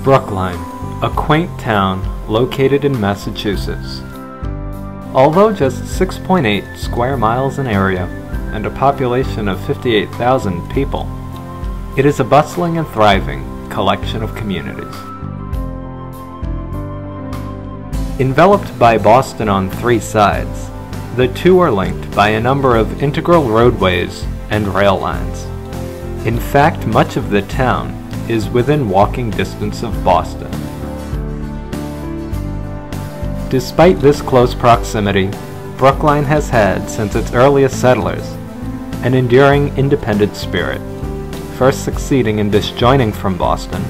Brookline, a quaint town located in Massachusetts. Although just 6.8 square miles in area and a population of 58,000 people, it is a bustling and thriving collection of communities. Enveloped by Boston on three sides, the two are linked by a number of integral roadways and rail lines. In fact, much of the town is within walking distance of Boston. Despite this close proximity, Brookline has had, since its earliest settlers, an enduring independent spirit, first succeeding in disjoining from Boston,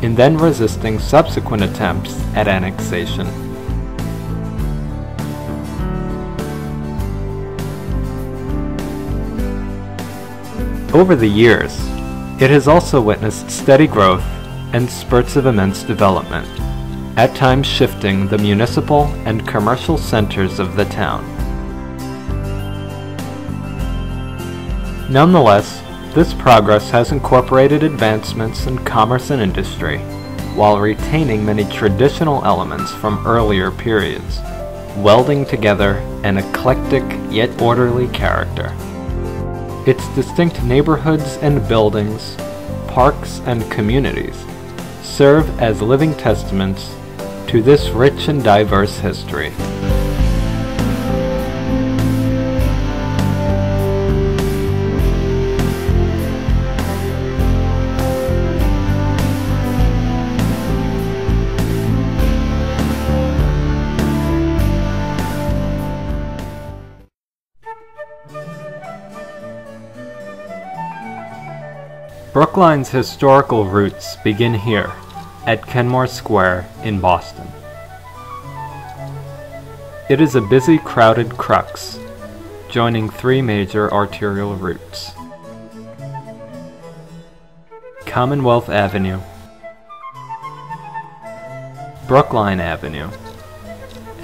and then resisting subsequent attempts at annexation. Over the years, it has also witnessed steady growth and spurts of immense development, at times shifting the municipal and commercial centers of the town. Nonetheless, this progress has incorporated advancements in commerce and industry, while retaining many traditional elements from earlier periods, welding together an eclectic yet orderly character. Its distinct neighborhoods and buildings, parks and communities serve as living testaments to this rich and diverse history. Brookline's historical roots begin here, at Kenmore Square in Boston. It is a busy, crowded crux, joining three major arterial routes: Commonwealth Avenue, Brookline Avenue,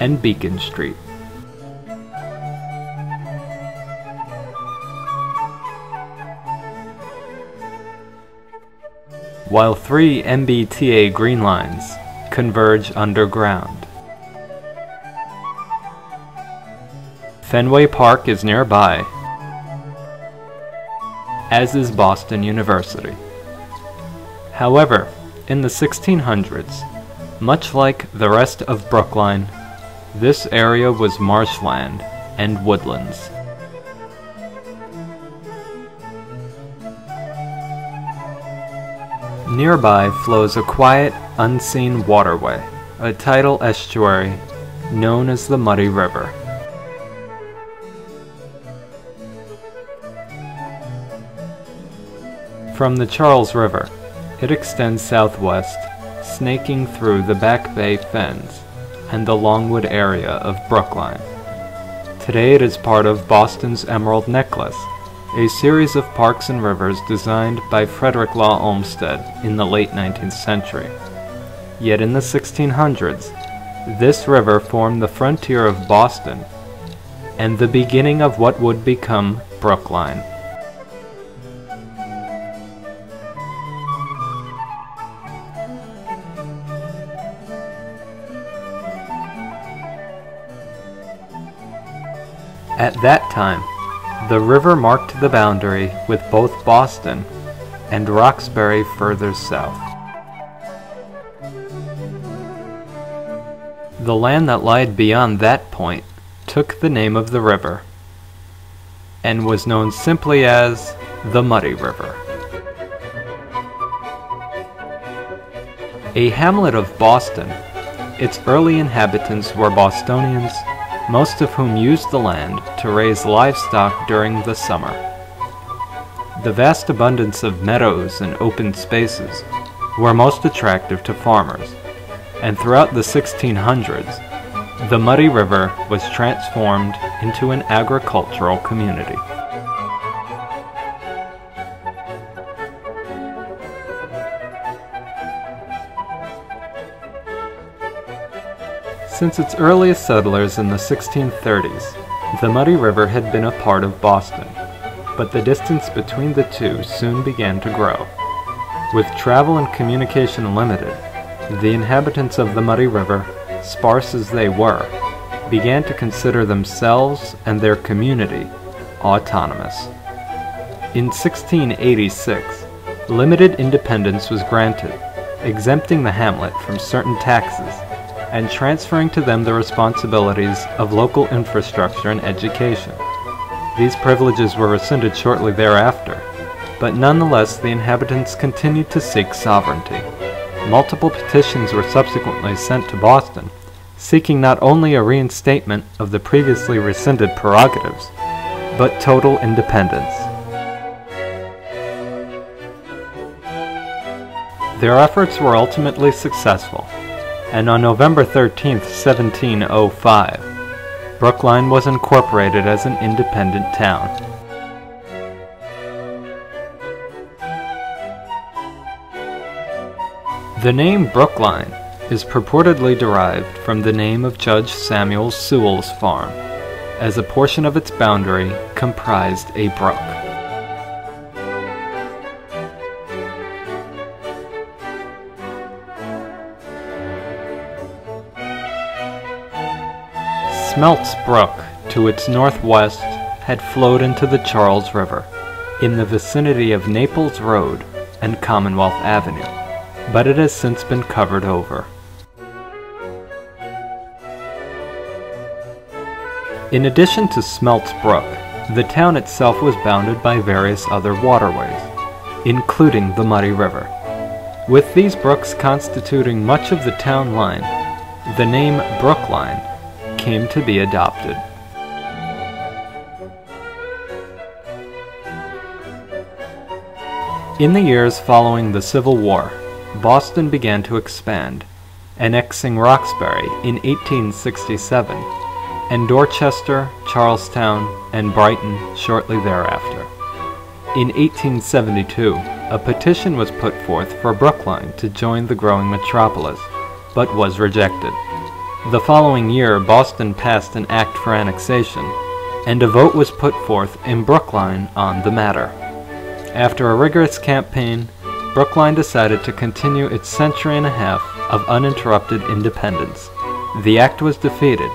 and Beacon Street. While three MBTA green lines converge underground. Fenway Park is nearby, as is Boston University. However, in the 1600s, much like the rest of Brookline, this area was marshland and woodlands. Nearby flows a quiet, unseen waterway, a tidal estuary known as the Muddy River. From the Charles River, it extends southwest, snaking through the Back Bay Fens and the Longwood area of Brookline. Today it is part of Boston's Emerald Necklace, a series of parks and rivers designed by Frederick Law Olmsted in the late 19th century. Yet in the 1600s, this river formed the frontier of Boston and the beginning of what would become Brookline. At that time, the river marked the boundary with both Boston and Roxbury further south. The land that lied beyond that point took the name of the river and was known simply as the Muddy River. A hamlet of Boston, its early inhabitants were Bostonians, most of whom used the land to raise livestock during the summer. The vast abundance of meadows and open spaces were most attractive to farmers, and throughout the 1600s, the Muddy River was transformed into an agricultural community. Since its earliest settlers in the 1630s, the Muddy River had been a part of Boston, but the distance between the two soon began to grow. With travel and communication limited, the inhabitants of the Muddy River, sparse as they were, began to consider themselves and their community autonomous. In 1686, limited independence was granted, exempting the hamlet from certain taxes and transferring to them the responsibilities of local infrastructure and education. These privileges were rescinded shortly thereafter, but nonetheless the inhabitants continued to seek sovereignty. Multiple petitions were subsequently sent to Boston, seeking not only a reinstatement of the previously rescinded prerogatives, but total independence. Their efforts were ultimately successful, and on November 13, 1705, Brookline was incorporated as an independent town. The name Brookline is purportedly derived from the name of Judge Samuel Sewall's farm, as a portion of its boundary comprised a brook. Smelt's Brook, to its northwest, had flowed into the Charles River, in the vicinity of Naples Road and Commonwealth Avenue, but it has since been covered over. In addition to Smelt's Brook, the town itself was bounded by various other waterways, including the Muddy River. With these brooks constituting much of the town line, the name Brookline came to be adopted. In the years following the Civil War, Boston began to expand, annexing Roxbury in 1867, and Dorchester, Charlestown, and Brighton shortly thereafter. In 1872, a petition was put forth for Brookline to join the growing metropolis, but was rejected. The following year, Boston passed an act for annexation, and a vote was put forth in Brookline on the matter. After a rigorous campaign, Brookline decided to continue its century and a half of uninterrupted independence. The act was defeated,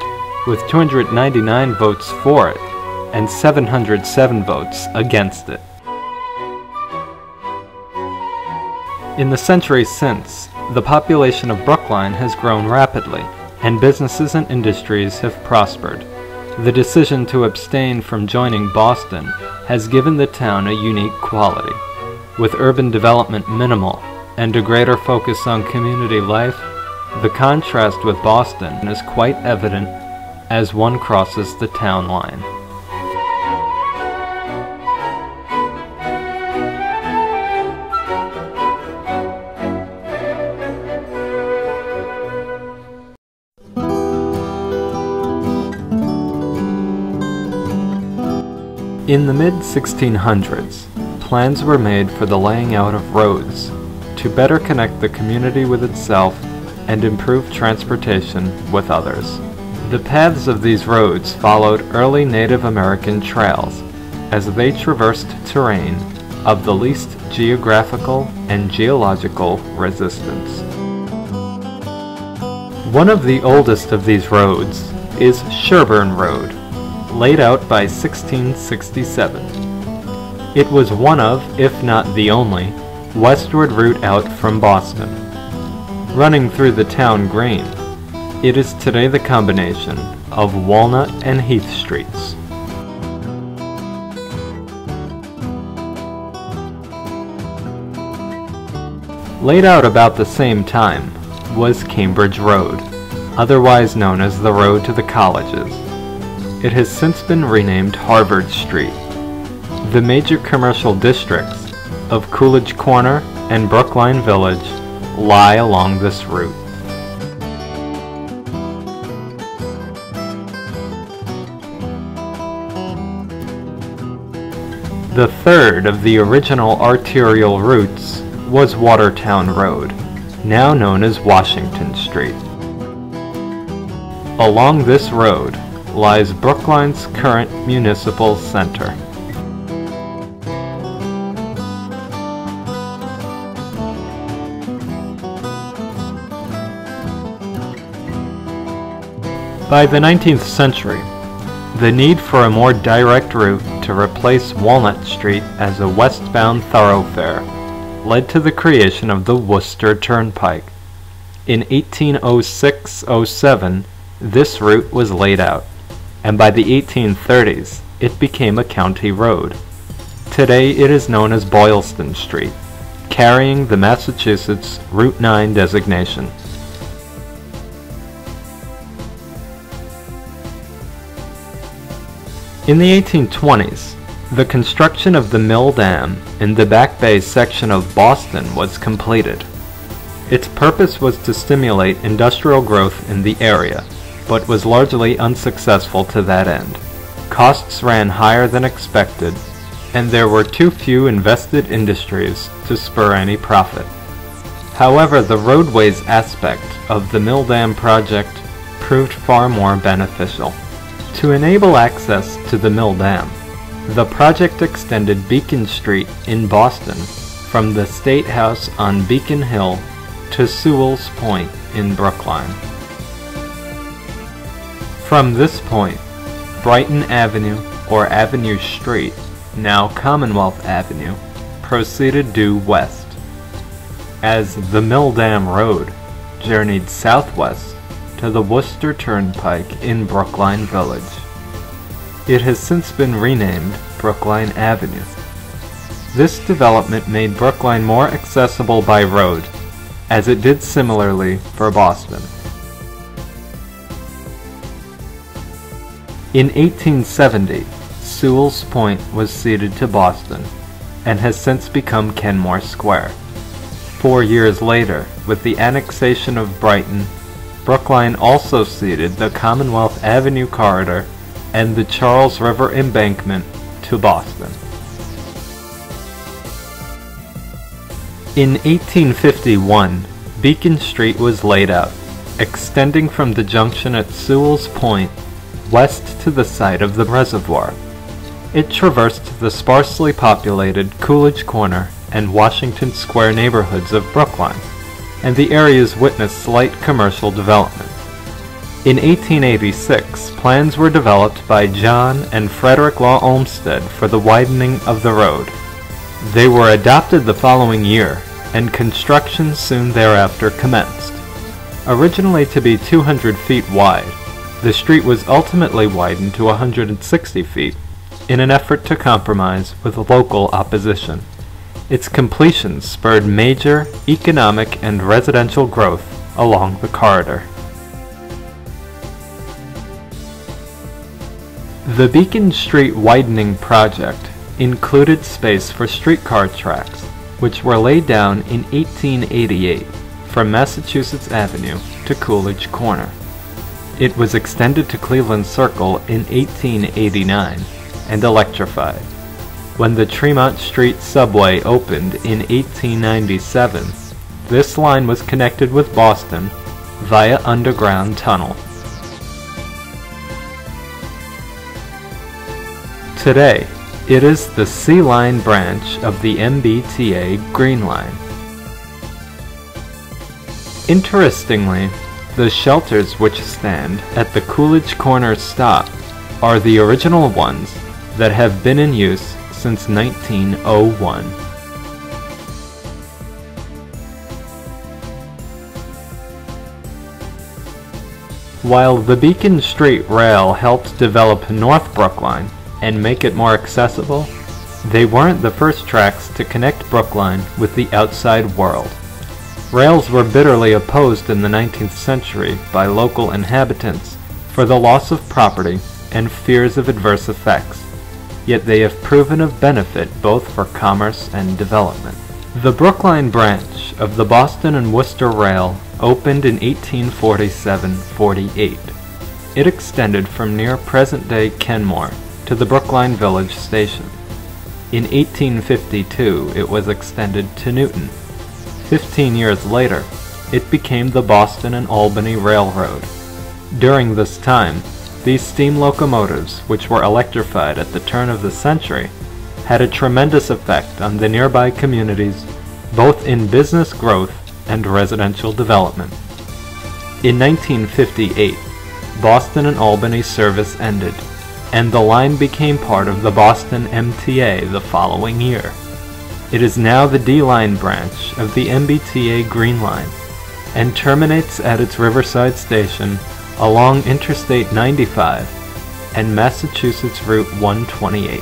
with 299 votes for it and 707 votes against it. In the centuries since, the population of Brookline has grown rapidly, and businesses and industries have prospered. The decision to abstain from joining Boston has given the town a unique quality. With urban development minimal and a greater focus on community life, the contrast with Boston is quite evident as one crosses the town line. In the mid-1600s, plans were made for the laying out of roads to better connect the community with itself and improve transportation with others. The paths of these roads followed early Native American trails as they traversed terrain of the least geographical and geological resistance. One of the oldest of these roads is Sherburne Road, laid out by 1667. It was one of, if not the only, westward route out from Boston. Running through the town green, it is today the combination of Walnut and Heath Streets. Laid out about the same time was Cambridge Road, otherwise known as the Road to the Colleges. It has since been renamed Harvard Street. The major commercial districts of Coolidge Corner and Brookline Village lie along this route. The third of the original arterial routes was Watertown Road, now known as Washington Street. Along this road lies Brookline's current municipal center. By the 19th century, the need for a more direct route to replace Walnut Street as a westbound thoroughfare led to the creation of the Worcester Turnpike. In 1806-07, this route was laid out, and by the 1830s, it became a county road. Today it is known as Boylston Street, carrying the Massachusetts Route 9 designation. In the 1820s, the construction of the Mill Dam in the Back Bay section of Boston was completed. Its purpose was to stimulate industrial growth in the area, but was largely unsuccessful to that end. Costs ran higher than expected, and there were too few invested industries to spur any profit. However, the roadways aspect of the Mill Dam project proved far more beneficial. To enable access to the Mill Dam, the project extended Beacon Street in Boston from the State House on Beacon Hill to Sewell's Point in Brookline. From this point, Brighton Avenue, or Avenue Street, now Commonwealth Avenue, proceeded due west, as the Mill Dam Road journeyed southwest to the Worcester Turnpike in Brookline Village. It has since been renamed Brookline Avenue. This development made Brookline more accessible by road, as it did similarly for Boston. In 1870, Sewell's Point was ceded to Boston, and has since become Kenmore Square. 4 years later, with the annexation of Brighton, Brookline also ceded the Commonwealth Avenue corridor and the Charles River embankment to Boston. In 1851, Beacon Street was laid out, extending from the junction at Sewell's Point west to the site of the reservoir. It traversed the sparsely populated Coolidge Corner and Washington Square neighborhoods of Brookline, and the areas witnessed slight commercial development. In 1886, plans were developed by John and Frederick Law Olmsted for the widening of the road. They were adopted the following year, and construction soon thereafter commenced. Originally to be 200 feet wide, the street was ultimately widened to 160 feet in an effort to compromise with local opposition. Its completion spurred major economic and residential growth along the corridor. The Beacon Street widening project included space for streetcar tracks, which were laid down in 1888 from Massachusetts Avenue to Coolidge Corner. It was extended to Cleveland Circle in 1889 and electrified. When the Tremont Street subway opened in 1897, this line was connected with Boston via underground tunnel. Today, it is the C-Line branch of the MBTA Green Line. Interestingly, the shelters which stand at the Coolidge Corner stop are the original ones that have been in use since 1901. While the Beacon Street Rail helped develop North Brookline and make it more accessible, they weren't the first tracks to connect Brookline with the outside world. Rails were bitterly opposed in the 19th century by local inhabitants for the loss of property and fears of adverse effects, yet they have proven of benefit both for commerce and development. The Brookline branch of the Boston and Worcester Rail opened in 1847-48. It extended from near present-day Kenmore to the Brookline Village Station. In 1852, it was extended to Newton. 15 years later, it became the Boston and Albany Railroad. During this time, these steam locomotives, which were electrified at the turn of the century, had a tremendous effect on the nearby communities, both in business growth and residential development. In 1958, Boston and Albany service ended, and the line became part of the Boston MTA the following year. It is now the D-Line branch of the MBTA Green Line, and terminates at its Riverside station along Interstate 95 and Massachusetts Route 128.